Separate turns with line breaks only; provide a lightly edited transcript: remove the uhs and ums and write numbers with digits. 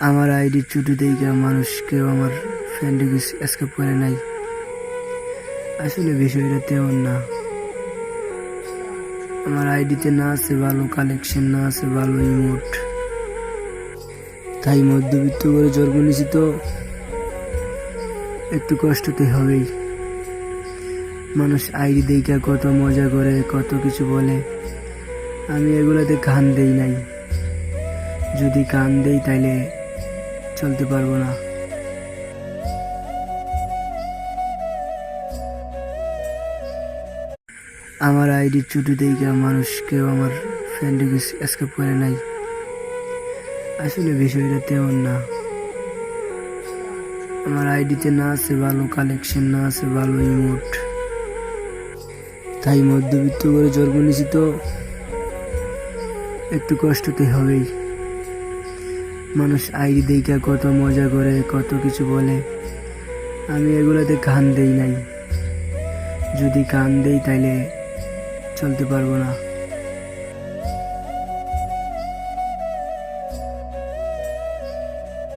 আমার আইডি ছুটি দেখে মানুষ কেউ আমার ফ্রেন্ডকে স্কেপ করে নাই। আসলে বিষয়টা তেমন না। আমার আইডিতে না আছে ভালো কালেকশন, না আছে ভালো ইমোট, তাই মধ্যবিত্ত করে জন্ম নিয়েছি তো একটু কষ্টতে হবেই। মানুষ আইডি দেখে কত মজা করে, কত কিছু বলে, আমি এগুলাতে কান দেই নাই। যদি কান দেই তাইলে চলতে পারবো না। আমার আইডি ছুটি দেখে মানুষ কেউ আমার ফ্রেন্ডকে স্কেপ করে নাই। আসলে বিষয়টা তেমন না। আমার আইডিতে না আছে ভালো কালেকশন, না আছে ভালো ইমোট, তাই মধ্যবিত্ত করে জন্ম নিয়েছি তো একটু কষ্টতে হবেই। মানুষ আইডি দেখে কত মজা করে, কত কিছু বলে, আমি এগুলাতে কান দেই নাই। যদি কান দেই তাইলে চলতে পারবো না।